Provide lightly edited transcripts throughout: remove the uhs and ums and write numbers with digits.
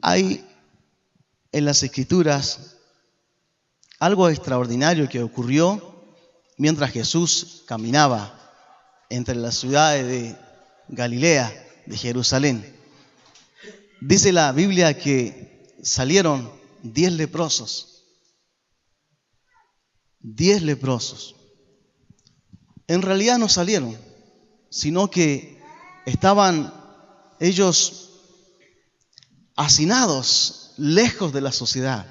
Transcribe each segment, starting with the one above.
Hay en las Escrituras algo extraordinario que ocurrió mientras Jesús caminaba entre las ciudades de Galilea, de Jerusalén. Dice la Biblia que salieron 10 leprosos. 10 leprosos. En realidad no salieron, sino que estaban ellos hacinados, lejos de la sociedad.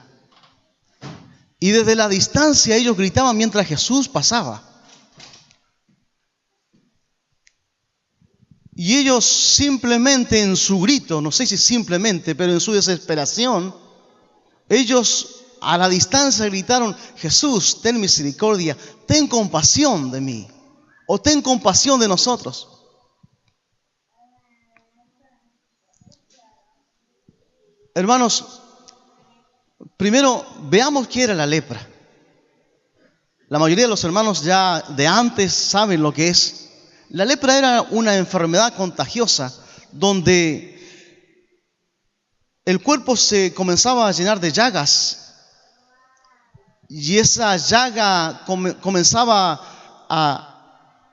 Y desde la distancia ellos gritaban mientras Jesús pasaba. Y ellos simplemente en su grito, no sé si simplemente, pero en su desesperación, ellos a la distancia gritaron: Jesús, ten misericordia, ten compasión de mí, o ten compasión de nosotros. Hermanos, primero veamos qué era la lepra. La mayoría de los hermanos ya de antes saben lo que es. La lepra era una enfermedad contagiosa donde el cuerpo se comenzaba a llenar de llagas y esa llaga comenzaba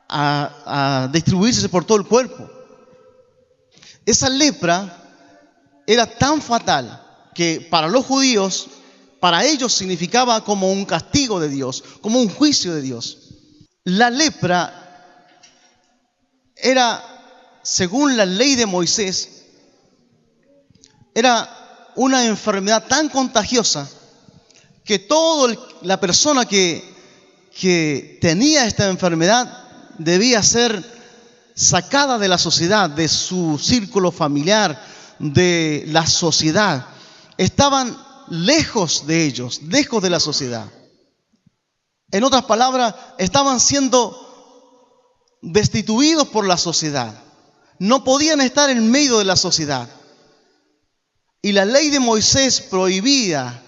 a distribuirse por todo el cuerpo. Esa lepra era tan fatal que para los judíos, para ellos significaba como un castigo de Dios, como un juicio de Dios. La lepra era, según la ley de Moisés, era una enfermedad tan contagiosa que toda la persona que tenía esta enfermedad debía ser sacada de la sociedad, de su círculo familiar, de la sociedad. Estaban lejos de ellos, lejos de la sociedad. En otras palabras, estaban siendo destituidos por la sociedad. No podían estar en medio de la sociedad. Y la ley de Moisés prohibía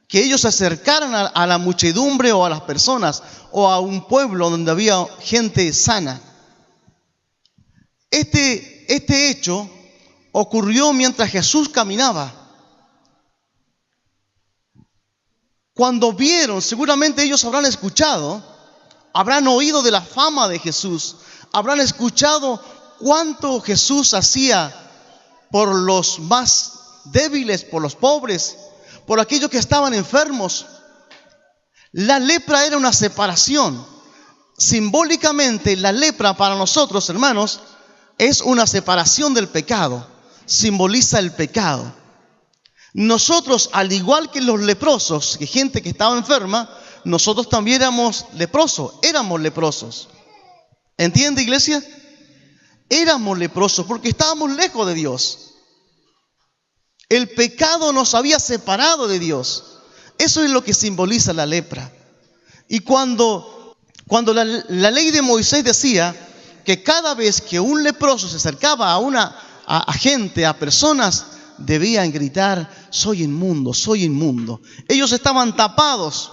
que ellos se acercaran a la muchedumbre o a las personas o a un pueblo donde había gente sana. Este hecho ocurrió mientras Jesús caminaba. Cuando vieron, seguramente ellos habrán escuchado, habrán oído de la fama de Jesús, habrán escuchado cuánto Jesús hacía por los más débiles, por los pobres, por aquellos que estaban enfermos. La lepra era una separación. Simbólicamente, la lepra para nosotros, hermanos, es una separación del pecado. Simboliza el pecado. Nosotros, al igual que los leprosos, que gente que estaba enferma, nosotros también éramos leprosos. ¿Entiende, iglesia? Éramos leprosos porque estábamos lejos de Dios. El pecado nos había separado de Dios. Eso es lo que simboliza la lepra. Y cuando la ley de Moisés decía que cada vez que un leproso se acercaba a gente, a personas, debían gritar: soy inmundo, soy inmundo. Ellos estaban tapados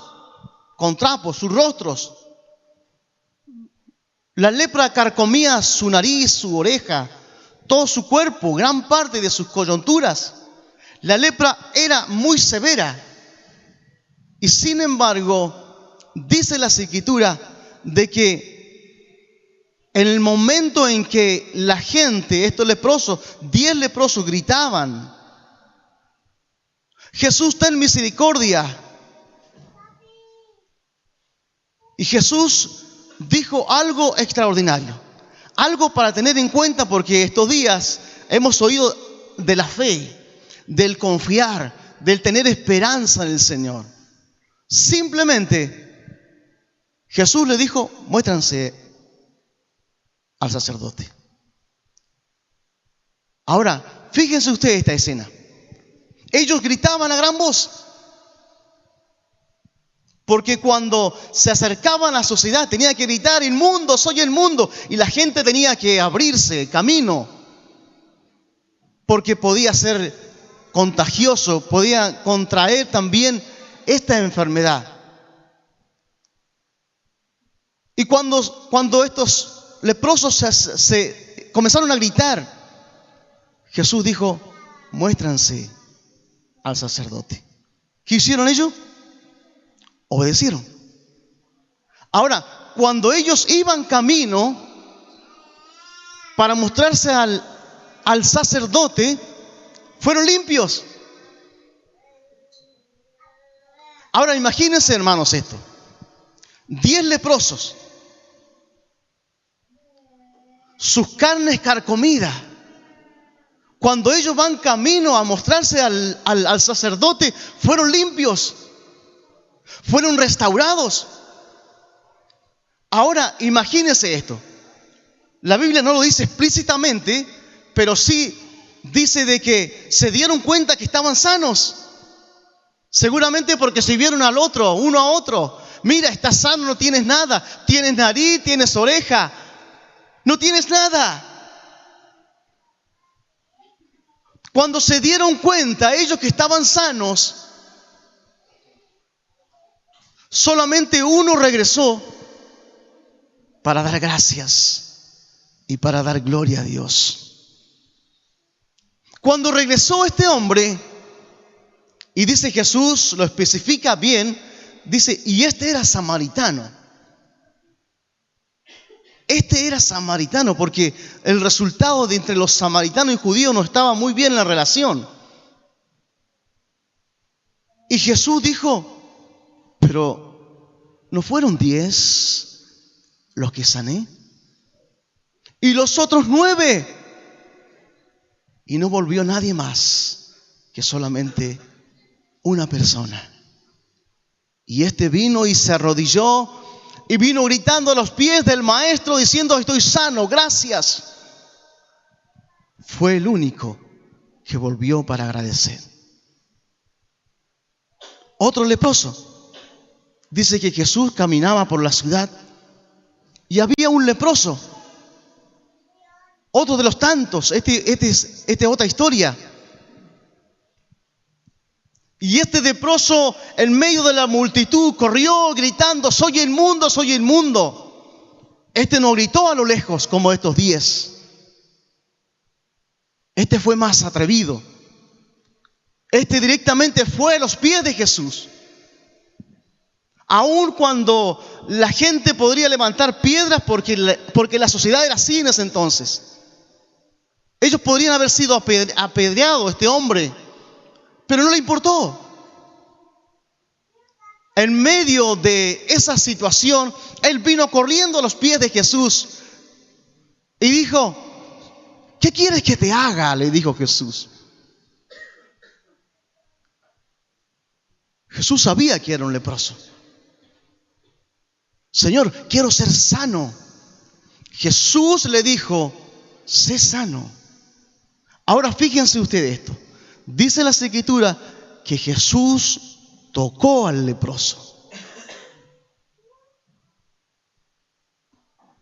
con trapos, sus rostros. La lepra carcomía su nariz, su oreja, todo su cuerpo, gran parte de sus coyunturas. La lepra era muy severa. Y sin embargo, dice la Escritura de que en el momento en que la gente, estos leprosos, 10 leprosos gritaban: Jesús, ten misericordia. Y Jesús dijo algo extraordinario, algo para tener en cuenta, porque estos días hemos oído de la fe, del confiar, del tener esperanza en el Señor. Simplemente Jesús le dijo: muéstranse al sacerdote. Ahora, fíjense ustedes esta escena. Ellos gritaban a gran voz, porque cuando se acercaban a la sociedad tenía que gritar: inmundo, soy inmundo. Y la gente tenía que abrirse camino, porque podía ser contagioso, podía contraer también esta enfermedad. Y cuando estos leprosos se comenzaron a gritar, Jesús dijo: muéstranse al sacerdote. ¿Qué hicieron ellos? Obedecieron. Ahora, cuando ellos iban camino para mostrarse al sacerdote, fueron limpios. Ahora imagínense, hermanos, esto: 10 leprosos, sus carnes carcomidas. Cuando ellos van camino a mostrarse al sacerdote, fueron limpios, fueron restaurados. Ahora imagínense esto. La Biblia no lo dice explícitamente, pero sí dice de que se dieron cuenta que estaban sanos. Seguramente porque se vieron al otro, uno a otro. Mira, estás sano, no tienes nada. Tienes nariz, tienes oreja, no tienes nada. Cuando se dieron cuenta ellos que estaban sanos, solamente uno regresó para dar gracias y para dar gloria a Dios. Cuando regresó este hombre, y dice Jesús, lo especifica bien, dice: y este era samaritano. Este era samaritano, porque el resultado de entre los samaritanos y judíos no estaba muy bien la relación. Y Jesús dijo: pero ¿no fueron 10 los que sané? Y los otros 9. Y no volvió nadie más que solamente una persona. Y este vino y se arrodilló y vino gritando a los pies del maestro diciendo: estoy sano, gracias. Fue el único que volvió para agradecer. Otro leproso. Dice que Jesús caminaba por la ciudad y había un leproso. Otro de los tantos. Esta es otra historia. Y este leproso en medio de la multitud corrió gritando: soy inmundo, soy inmundo. Este no gritó a lo lejos como estos 10. Este fue más atrevido. Este directamente fue a los pies de Jesús. Aun cuando la gente podría levantar piedras porque la sociedad era así en ese entonces. Ellos podrían haber sido apedreados, este hombre, pero no le importó. En medio de esa situación, él vino corriendo a los pies de Jesús y dijo: ¿qué quieres que te haga?, le dijo Jesús. Jesús sabía que era un leproso. Señor, quiero ser sano. Jesús le dijo: sé sano. Ahora fíjense ustedes esto. Dice la Escritura que Jesús tocó al leproso,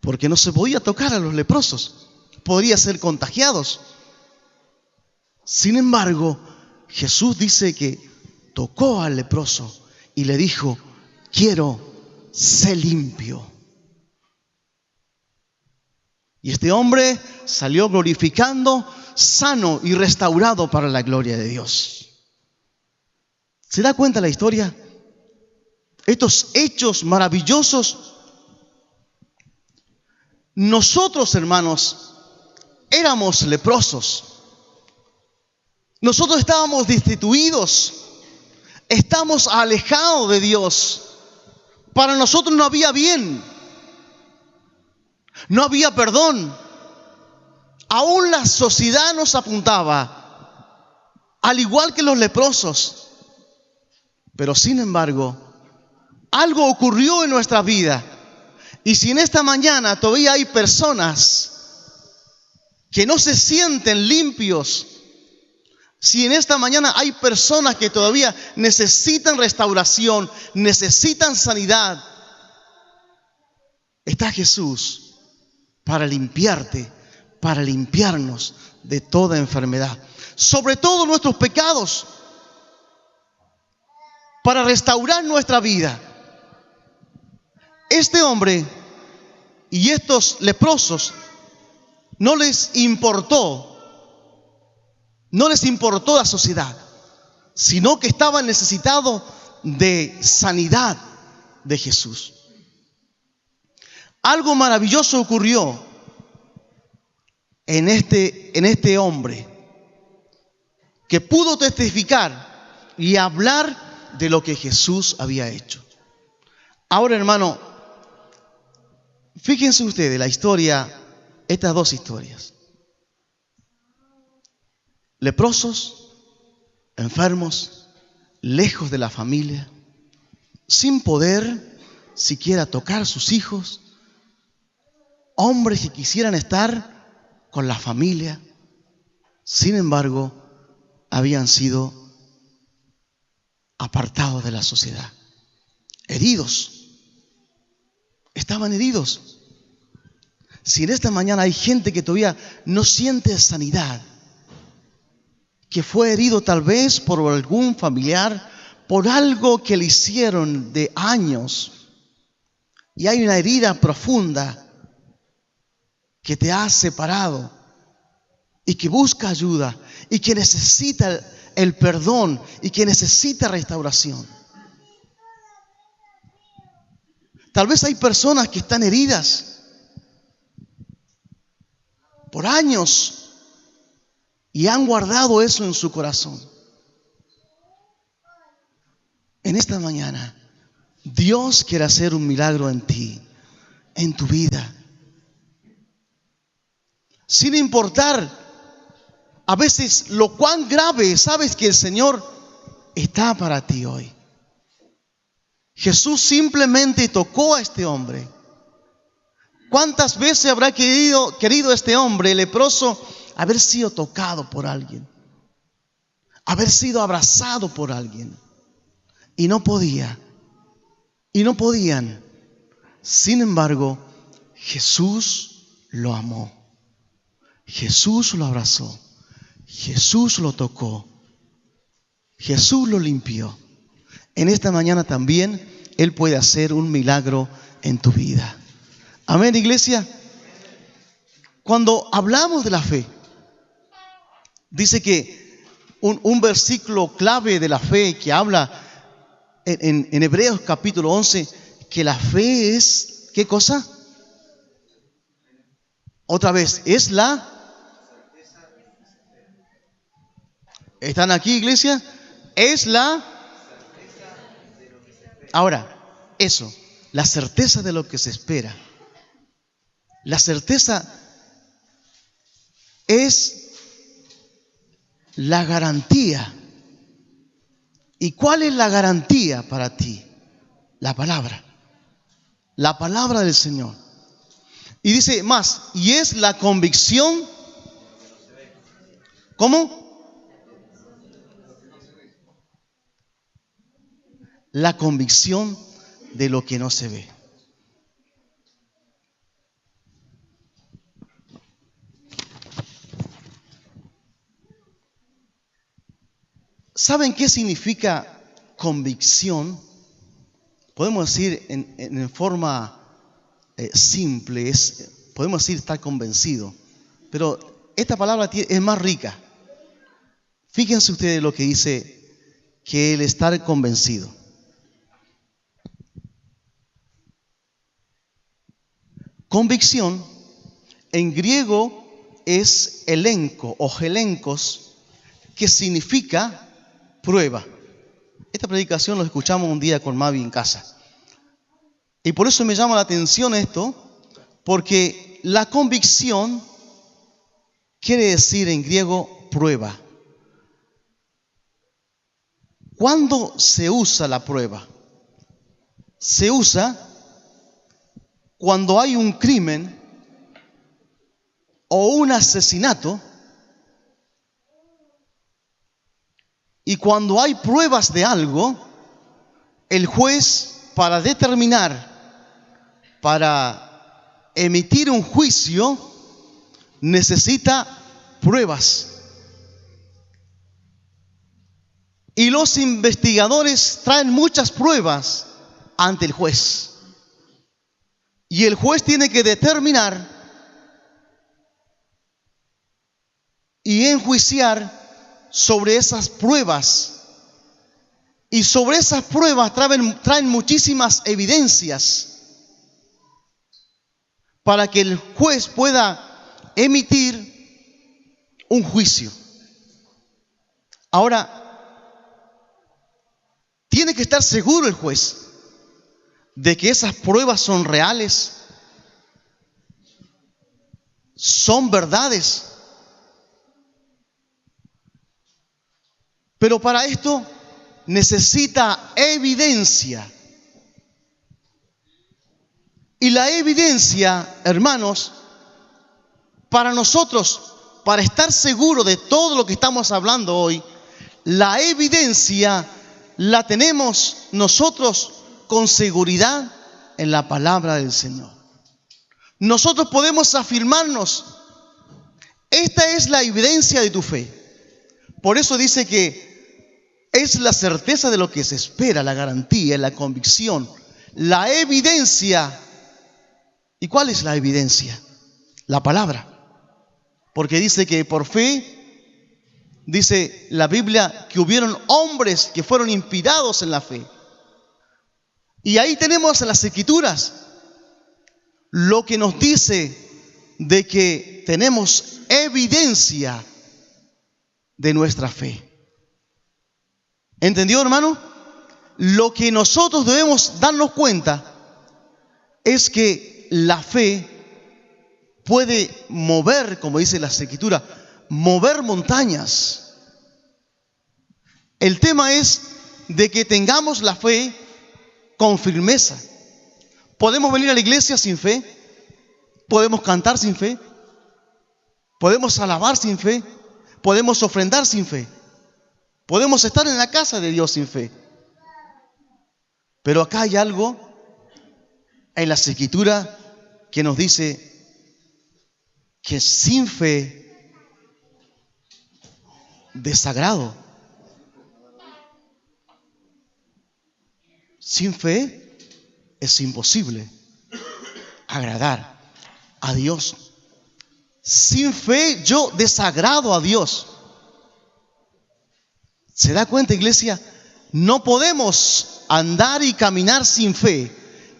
porque no se podía tocar a los leprosos, podría ser contagiados. Sin embargo, Jesús dice que tocó al leproso y le dijo: quiero ser limpio. Y este hombre salió glorificando, sano y restaurado para la gloria de Dios. ¿Se da cuenta la historia? Estos hechos maravillosos. Nosotros, hermanos, éramos leprosos. Nosotros estábamos destituidos. Estamos alejados de Dios. Para nosotros no había bien. No había perdón. Aún la sociedad nos apuntaba, al igual que los leprosos. Pero sin embargo, algo ocurrió en nuestra vida. Y si en esta mañana todavía hay personas que no se sienten limpios, si en esta mañana hay personas que todavía necesitan restauración, necesitan sanidad, está Jesús para limpiarte, para limpiarnos de toda enfermedad, sobre todo nuestros pecados, para restaurar nuestra vida. Este hombre y estos leprosos no les importó la sociedad, sino que estaban necesitados de sanidad de Jesús. Algo maravilloso ocurrió en este hombre, que pudo testificar y hablar de lo que Jesús había hecho. Ahora, hermano, fíjense ustedes la historia, estas dos historias. Leprosos, enfermos, lejos de la familia, sin poder siquiera tocar a sus hijos, hombres que quisieran estar con la familia, sin embargo, habían sido apartados de la sociedad, heridos, estaban heridos. Si en esta mañana hay gente que todavía no siente sanidad, que fue herido tal vez por algún familiar, por algo que le hicieron de años, y hay una herida profunda que te ha separado y que busca ayuda y que necesita el perdón y que necesita restauración. Tal vez hay personas que están heridas por años y han guardado eso en su corazón. En esta mañana, Dios quiere hacer un milagro en ti, en tu vida. Sin importar a veces lo cuán grave, sabes que el Señor está para ti hoy. Jesús simplemente tocó a este hombre. ¿Cuántas veces habrá querido este hombre leproso haber sido tocado por alguien? Haber sido abrazado por alguien. Y no podía. Y no podían. Sin embargo, Jesús lo amó. Jesús lo abrazó, Jesús lo tocó, Jesús lo limpió. En esta mañana también Él puede hacer un milagro en tu vida. Amén, iglesia. Cuando hablamos de la fe, dice que un versículo clave de la fe que habla en Hebreos capítulo 11, que la fe es, ¿qué cosa? Otra vez, es la... ¿Están aquí, iglesia? Es la... Ahora, eso, la certeza de lo que se espera. La certeza es la garantía. ¿Y cuál es la garantía para ti? La palabra del Señor. Y dice más, y es la convicción. ¿Cómo? La convicción de lo que no se ve. ¿Saben qué significa convicción? Podemos decir en forma simple, podemos decir estar convencido, pero esta palabra es más rica. Fíjense ustedes lo que dice que el estar convencido. Convicción en griego es elenco o gelenkos, que significa prueba. Esta predicación lo escuchamos un día con Mavi en casa. Y por eso me llama la atención esto, porque la convicción quiere decir en griego prueba. ¿Cuándo se usa la prueba? Se usa cuando hay un crimen o un asesinato, y cuando hay pruebas de algo, el juez, para determinar, para emitir un juicio, necesita pruebas. Y los investigadores traen muchas pruebas ante el juez. Y el juez tiene que determinar y enjuiciar sobre esas pruebas. Y sobre esas pruebas traen muchísimas evidencias para que el juez pueda emitir un juicio. Ahora, tiene que estar seguro el juez de que esas pruebas son reales, son verdades. Pero para esto necesita evidencia. Y la evidencia, hermanos, para nosotros, para estar seguro de todo lo que estamos hablando hoy, la evidencia la tenemos nosotros con seguridad en la palabra del Señor. Nosotros podemos afirmarnos: esta es la evidencia de tu fe. Por eso dice que es la certeza de lo que se espera, la garantía, la convicción, la evidencia. ¿Y cuál es la evidencia? La palabra. Porque dice que por fe, dice la Biblia, que hubieron hombres que fueron inspirados en la fe. Y ahí tenemos en las Escrituras lo que nos dice de que tenemos evidencia de nuestra fe. ¿Entendió, hermano? Lo que nosotros debemos darnos cuenta es que la fe puede mover, como dice la Escritura, mover montañas. El tema es de que tengamos la fe con firmeza. ¿Podemos venir a la iglesia sin fe? ¿Podemos cantar sin fe? ¿Podemos alabar sin fe? ¿Podemos ofrendar sin fe? ¿Podemos estar en la casa de Dios sin fe? Pero acá hay algo en la Escritura que nos dice que sin fe, desagrado. Sin fe es imposible agradar a Dios. Sin fe yo desagrado a Dios. ¿Se da cuenta, iglesia? No podemos andar y caminar sin fe.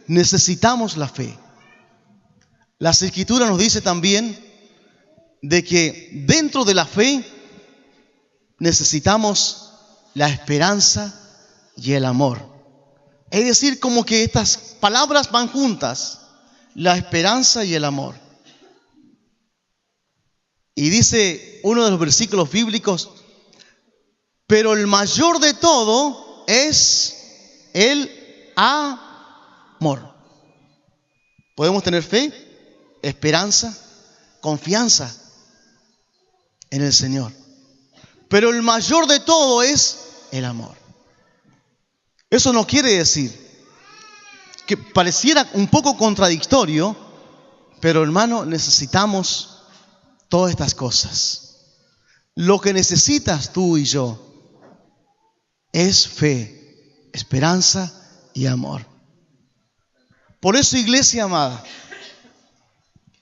Necesitamos la fe. La Escritura nos dice también de que dentro de la fe necesitamos la esperanza y el amor. Es decir, como que estas palabras van juntas, la esperanza y el amor. Y dice uno de los versículos bíblicos: pero el mayor de todo es el amor. Podemos tener fe, esperanza, confianza en el Señor, pero el mayor de todo es el amor. Eso no quiere decir que pareciera un poco contradictorio, pero hermano, necesitamos todas estas cosas. Lo que necesitas tú y yo es fe, esperanza y amor. Por eso, iglesia amada,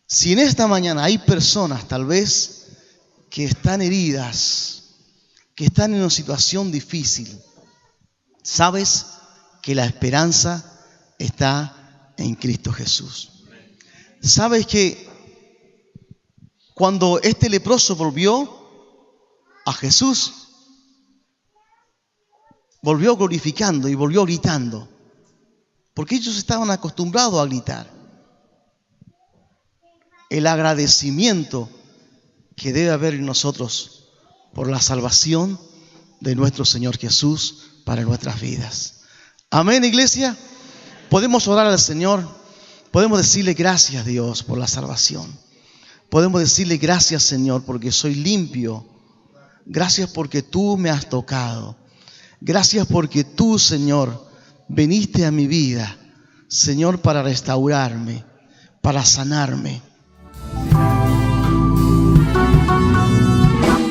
si en esta mañana hay personas tal vez que están heridas, que están en una situación difícil, sabes que la esperanza está en Cristo Jesús. Sabes que cuando este leproso volvió a Jesús, volvió glorificando y volvió gritando, porque ellos estaban acostumbrados a gritar. El agradecimiento que debe haber en nosotros por la salvación de nuestro Señor Jesús para nuestras vidas. Amén, iglesia. Podemos orar al Señor, podemos decirle gracias, Dios, por la salvación. Podemos decirle gracias, Señor, porque soy limpio. Gracias porque tú me has tocado. Gracias porque tú, Señor, viniste a mi vida, Señor, para restaurarme, para sanarme.